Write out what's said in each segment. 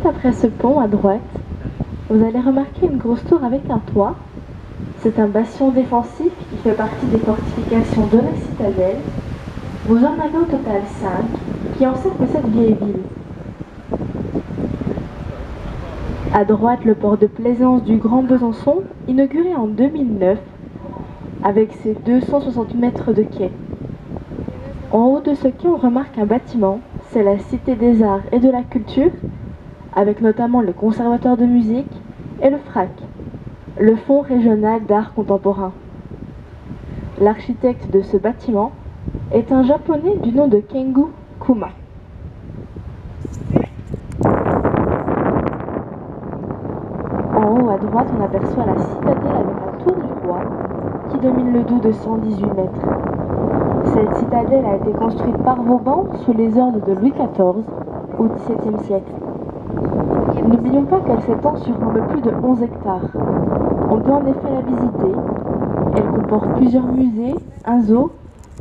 juste après ce pont, à droite, vous allez remarquer une grosse tour avec un toit. C'est un bastion défensif qui fait partie des fortifications de la citadelle. Vous en avez au total 5 qui encerclent cette vieille ville. À droite, le port de plaisance du Grand Besançon, inauguré en 2009, avec ses 260 mètres de quai. En haut de ce quai, on remarque un bâtiment, c'est la Cité des Arts et de la Culture, avec notamment le Conservatoire de musique et le FRAC, le Fonds régional d'art contemporain. L'architecte de ce bâtiment est un japonais du nom de Kengu Kuma. En haut à droite, on aperçoit la citadelle avec la tour du roi qui domine le Doubs de 118 mètres. Cette citadelle a été construite par Vauban sous les ordres de Louis XIV au XVIIe siècle. N'oublions pas qu'elle s'étend sur un peu plus de 11 hectares. On peut en effet la visiter. Elle comporte plusieurs musées, un zoo,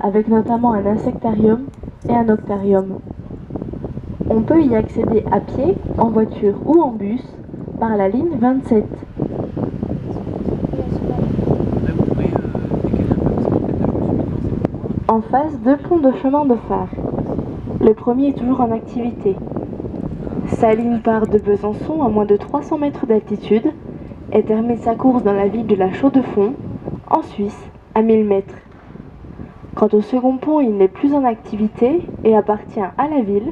avec notamment un insectarium et un octarium. On peut y accéder à pied, en voiture ou en bus par la ligne 27. En face, 2 ponts de chemin de fer. Le premier est toujours en activité. Sa ligne part de Besançon à moins de 300 mètres d'altitude et termine sa course dans la ville de la Chaux-de-Fonds, en Suisse, à 1000 mètres. Quant au second pont, il n'est plus en activité et appartient à la ville.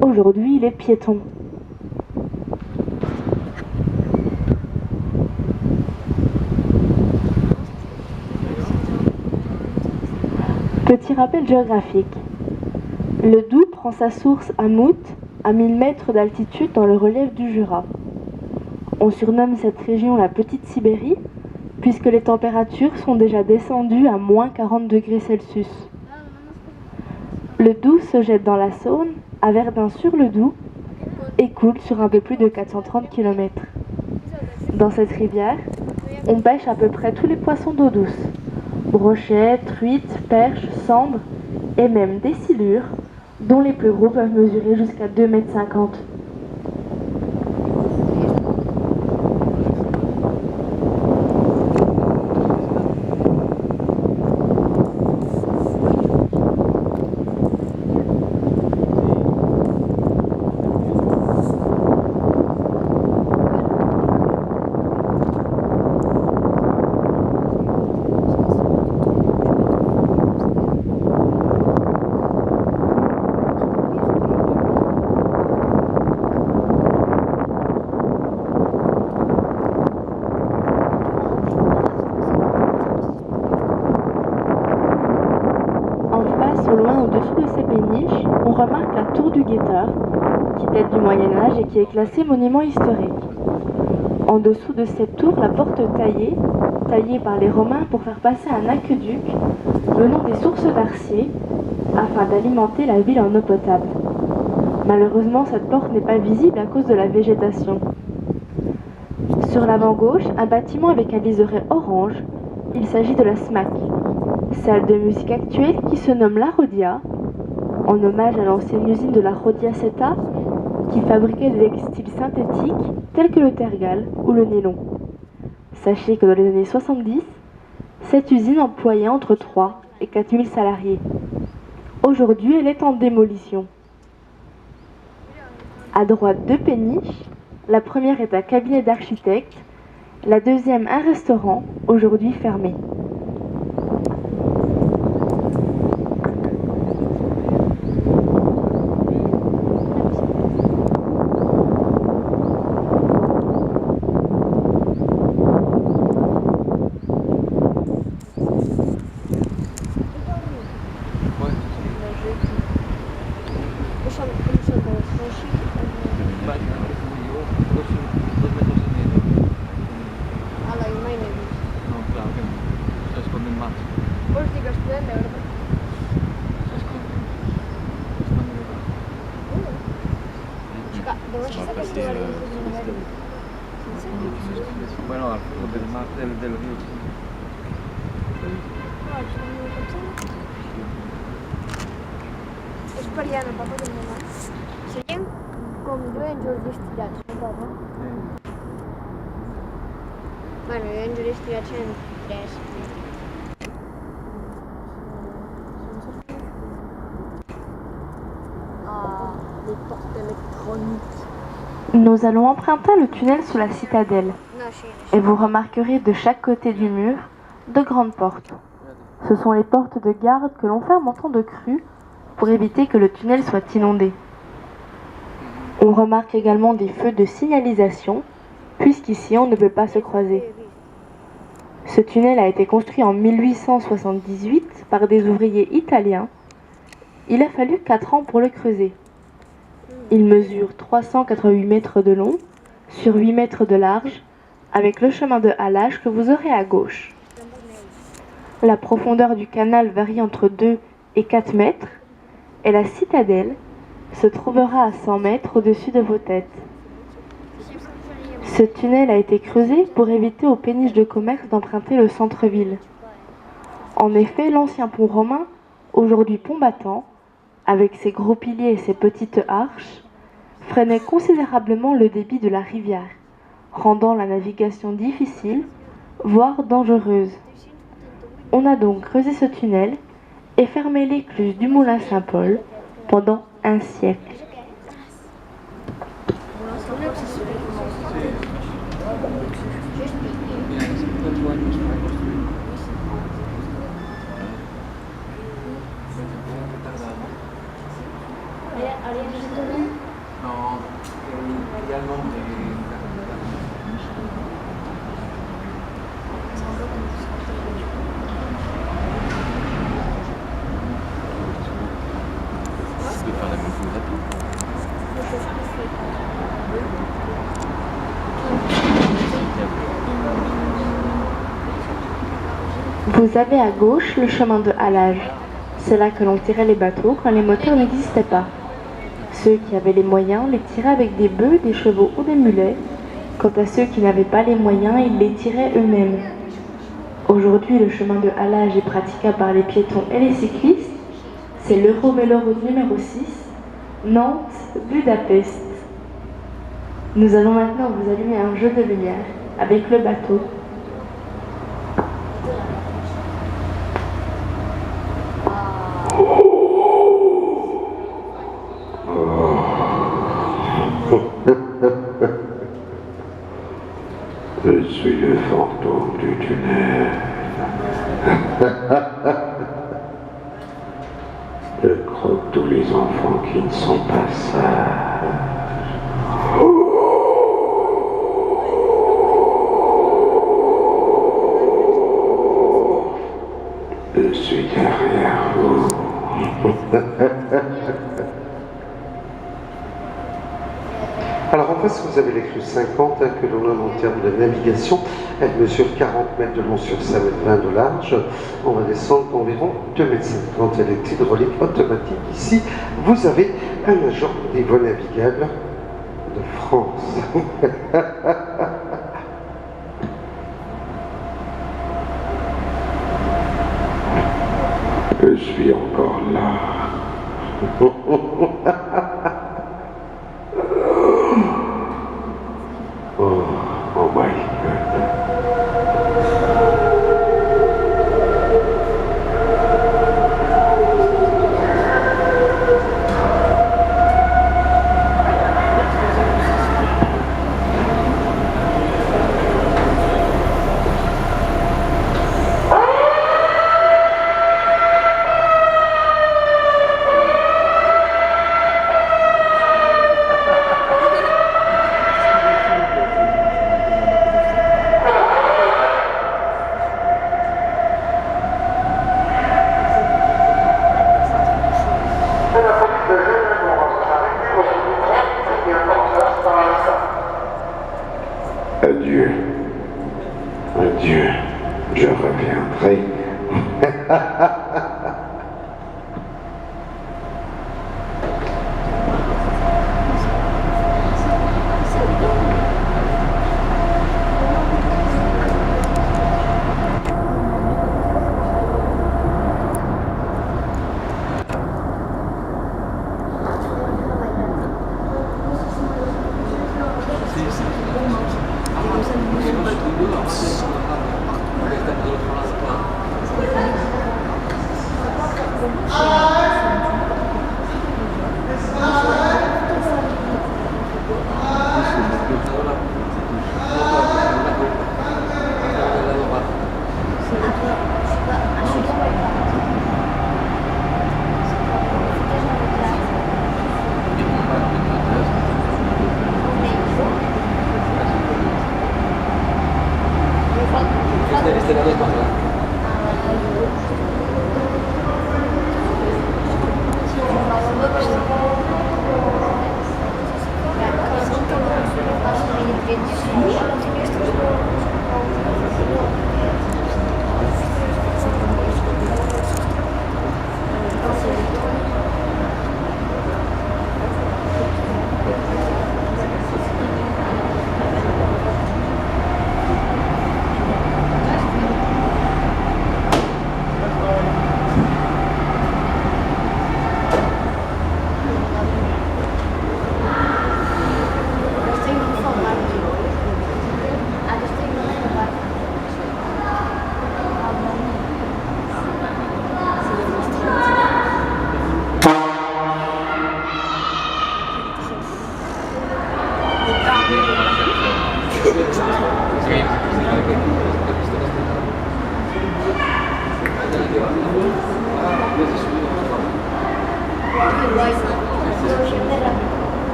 Aujourd'hui, il est piéton. Petit rappel géographique. Le Doubs prend sa source à Mout, à 1000 mètres d'altitude dans le relief du Jura. On surnomme cette région la Petite Sibérie, puisque les températures sont déjà descendues à moins 40 degrés Celsius. Le Doubs se jette dans la Saône, à Verdun-sur-le-Doubs, et coule sur un peu plus de 430 km. Dans cette rivière, on pêche à peu près tous les poissons d'eau douce. Brochettes, truites, perches, sandres et même des silures, dont les plus gros peuvent mesurer jusqu'à 2,50 m. Au loin, au-dessous de ces péniches, on remarque la tour du guetteur, qui date du Moyen-Âge et qui est classée monument historique. En dessous de cette tour, la porte taillée par les Romains pour faire passer un aqueduc venant des sources d'Arcier, afin d'alimenter la ville en eau potable. Malheureusement, cette porte n'est pas visible à cause de la végétation. Sur l'avant gauche, un bâtiment avec un liseré orange, il s'agit de la SMAC, salle de musique actuelle qui se nomme La Rhodia, en hommage à l'ancienne usine de la Rhodia Seta, qui fabriquait des textiles synthétiques tels que le tergal ou le nylon. Sachez que dans les années 70, cette usine employait entre 3 et 4 000 salariés. Aujourd'hui, elle est en démolition. À droite, 2 péniches. La première est un cabinet d'architecte, la deuxième un restaurant, aujourd'hui fermé. Bueno, al fútbol del mar del río. Es per allà, no, papa, del moment. Seríem Ranger destinazione, no? Ma non Ranger destinazione 3. Ah, les portes électroniques. Nous allons emprunter le tunnel sous la citadelle Non, et vous remarquerez de chaque côté du mur de grandes portes. Ce sont les portes de garde que l'on ferme en temps de crue pour éviter que le tunnel soit inondé. On remarque également des feux de signalisation puisqu'ici on ne peut pas se croiser. Ce tunnel a été construit en 1878 par des ouvriers italiens. Il a fallu 4 ans pour le creuser. Il mesure 388 mètres de long sur 8 mètres de large avec le chemin de halage que vous aurez à gauche. La profondeur du canal varie entre 2 et 4 mètres et la citadelle se trouvera à 100 mètres au-dessus de vos têtes. Ce tunnel a été creusé pour éviter aux péniches de commerce d'emprunter le centre-ville. En effet, l'ancien pont romain, aujourd'hui pont battant, avec ses gros piliers et ses petites arches, freinait considérablement le débit de la rivière, rendant la navigation difficile, voire dangereuse. On a donc creusé ce tunnel et fermé l'écluse du Moulin Saint-Paul pendant un siècle. No, également tu peux faire la même chose Vous avez à gauche le chemin de halage. C'est là que l'on tirait les bateaux quand les moteurs n'existaient pas. Ceux qui avaient les moyens les tiraient avec des bœufs, des chevaux ou des mulets. Quant à ceux qui n'avaient pas les moyens, ils les tiraient eux-mêmes. Aujourd'hui, le chemin de halage est praticable par les piétons et les cyclistes. C'est l'Eurovéloroute numéro 6, Nantes-Budapest. Nous allons maintenant vous allumer un jeu de lumière avec le bateau. Je suis le fantôme du tunnel. Je croque tous les enfants qui ne sont pas sages. Je suis derrière vous. Alors en face, vous avez l'écluse 50 que l'on nomme en termes de navigation. Elle mesure 40 mètres de long sur 5 mètres 20 de large. On va descendre d'environ 2 mètres 50. Elle est hydraulique automatique. Ici, vous avez un agent des voies navigables de France. Je suis encore là. Oh my God. Adieu. Adieu. Je reviendrai.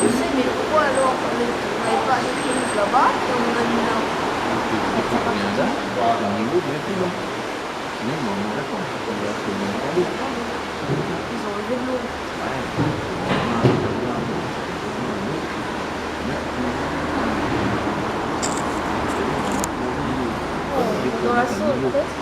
Je sais, mais pourquoi alors on n'avait pas des prises là-bas et on a mis là? Ils ont levé de l'eau. Dans la sauce, peut-être.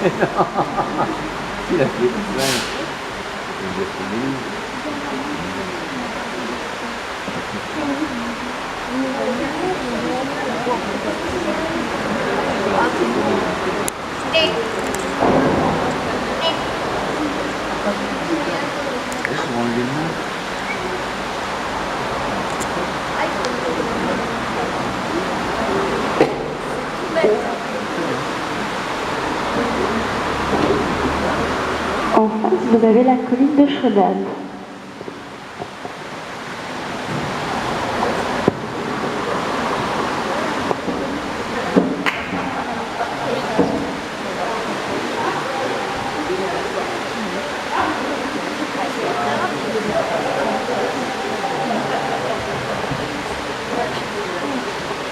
Il a fait plein. Il a fait mille. Laisse-moi enlever le nom. En face, vous avez la colline de Cheval.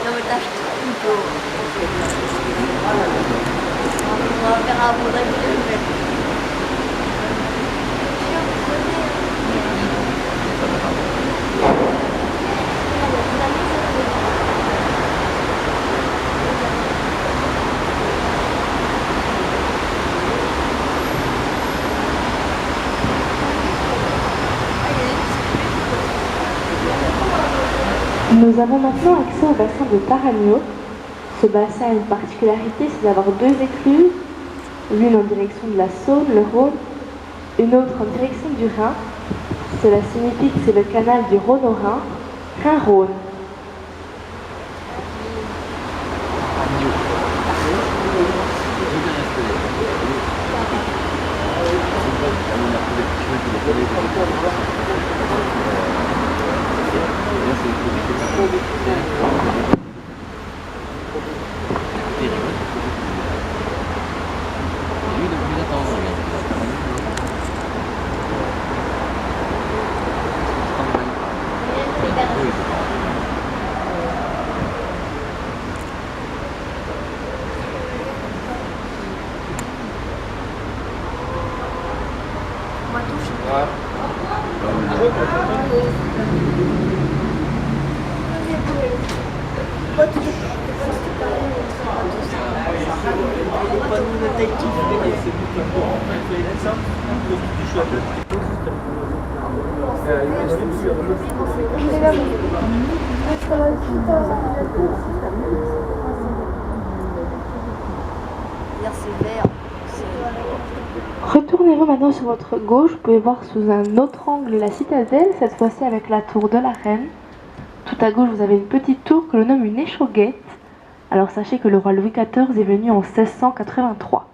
Non mais t'achètes plutôt. On va faire un bon avis. Nous avons maintenant accès au bassin de Paragno. Ce bassin a une particularité, c'est d'avoir deux écluses, l'une en direction de la Saône, le Rhône, une autre en direction du Rhin. Cela signifie que c'est le canal du Rhône au Rhin, Rhin-Rhône. Retournez-vous maintenant sur votre gauche, vous pouvez voir sous un autre angle la citadelle, cette fois-ci avec la tour de la Reine. Tout à gauche, vous avez une petite tour que l'on nomme une échauguette. Alors sachez que le roi Louis XIV est venu en 1683.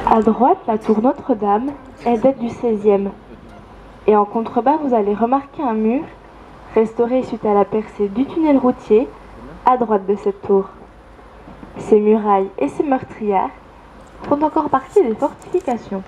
À droite, la tour Notre-Dame, elle date du XVIe. Et en contrebas, vous allez remarquer un mur restauré suite à la percée du tunnel routier à droite de cette tour. Ces murailles et ces meurtrières font encore partie des fortifications.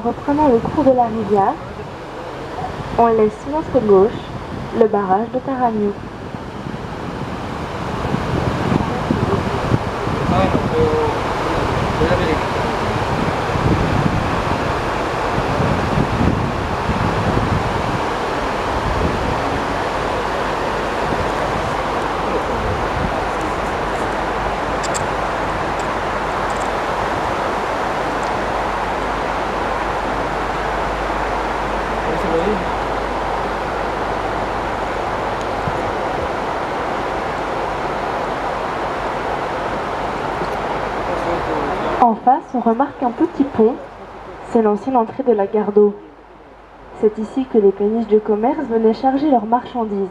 reprenant le cours de la rivière, on laisse sur notre gauche le barrage de Taramio. En face, on remarque un petit pont. C'est l'ancienne entrée de la gare d'eau. C'est ici que les péniches de commerce venaient charger leurs marchandises.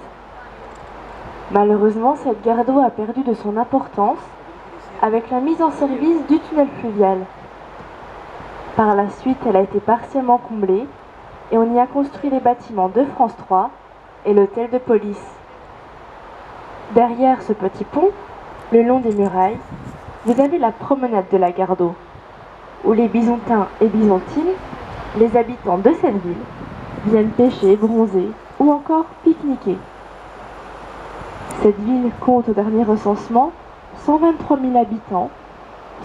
Malheureusement, cette gare d'eau a perdu de son importance avec la mise en service du tunnel fluvial. Par la suite, elle a été partiellement comblée et on y a construit les bâtiments de France 3 et l'hôtel de police. Derrière ce petit pont, le long des murailles, vous avez la promenade de la gare d'eau, où les Bisontins et Bisontines, les habitants de cette ville, viennent pêcher, bronzer ou encore pique-niquer. Cette ville compte au dernier recensement 123 000 habitants,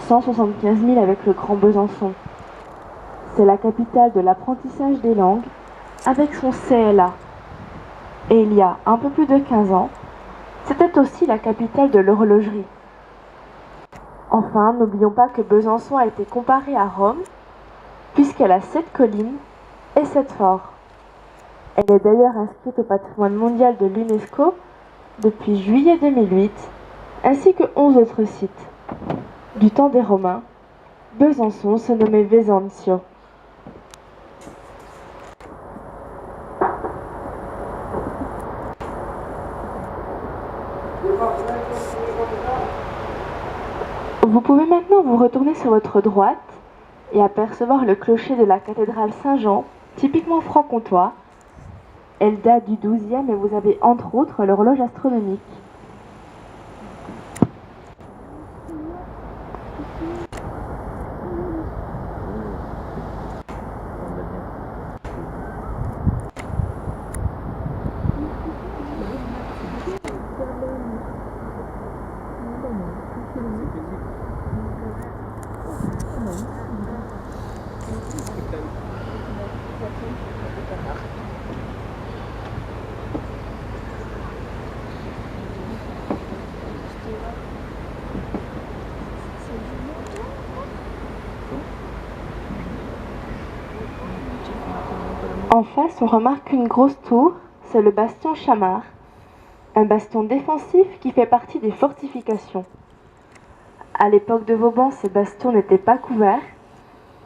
175 000 avec le Grand Besançon. C'est la capitale de l'apprentissage des langues avec son CLA. Et il y a un peu plus de 15 ans, c'était aussi la capitale de l'horlogerie. Enfin, n'oublions pas que Besançon a été comparée à Rome, puisqu'elle a 7 collines et 7 forts. Elle est d'ailleurs inscrite au patrimoine mondial de l'UNESCO depuis juillet 2008, ainsi que 11 autres sites. Du temps des Romains, Besançon se nommait Vesancio. Vous pouvez maintenant vous retourner sur votre droite et apercevoir le clocher de la cathédrale Saint-Jean, typiquement franc-comtois. Elle date du XIIe et vous avez entre autres l'horloge astronomique. En face, on remarque une grosse tour, c'est le bastion Chamard, un bastion défensif qui fait partie des fortifications. À l'époque de Vauban, ces bastions n'étaient pas couverts.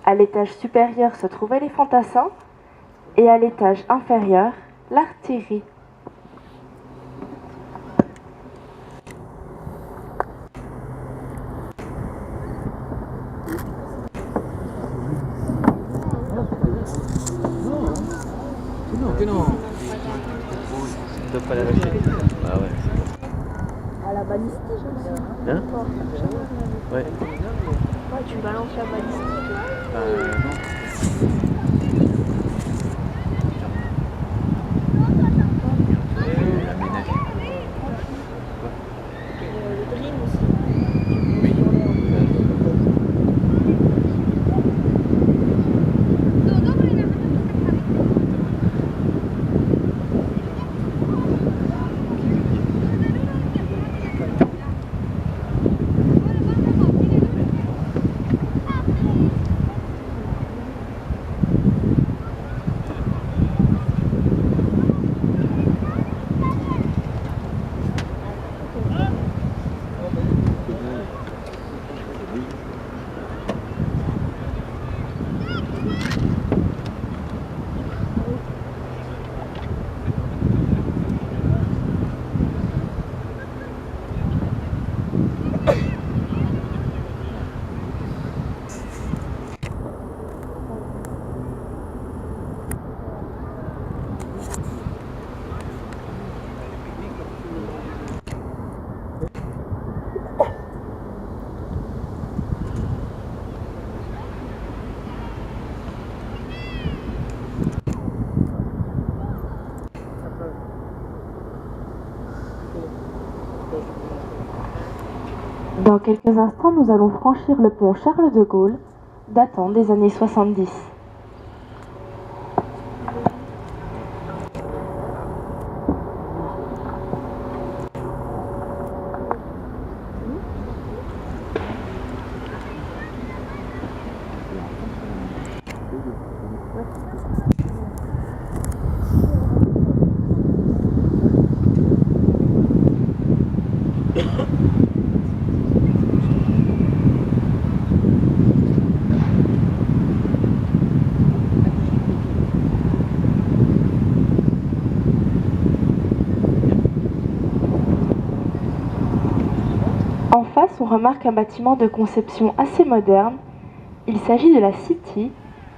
À l'étage supérieur se trouvaient les fantassins et à l'étage inférieur, l'artillerie. Non. Ils doivent pas la lâcher. Ah ouais. À la balistique aussi. Hein? Ouais. Ouais, tu balances la balistique. Non. Le Dream aussi. Oui. Dans quelques instants, nous allons franchir le pont Charles de Gaulle, datant des années 70. En face, on remarque un bâtiment de conception assez moderne. Il s'agit de la City,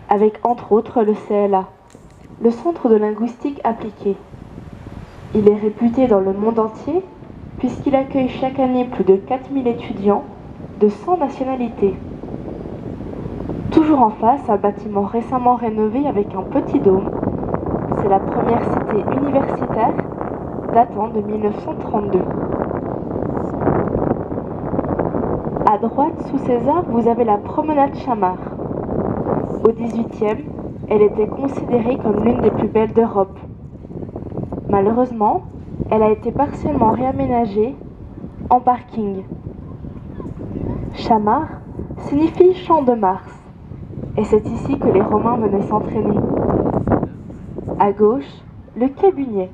avec entre autres le CLA, le Centre de linguistique appliquée. Il est réputé dans le monde entier puisqu'il accueille chaque année plus de 4000 étudiants de 100 nationalités. Toujours en face, un bâtiment récemment rénové avec un petit dôme. C'est la première cité universitaire datant de 1932. À droite, sous ces arbres, vous avez la promenade Chamard. Au XVIIIe, elle était considérée comme l'une des plus belles d'Europe. Malheureusement, elle a été partiellement réaménagée en parking. Chamard signifie champ de Mars, et c'est ici que les Romains venaient s'entraîner. À gauche, le Cabinet,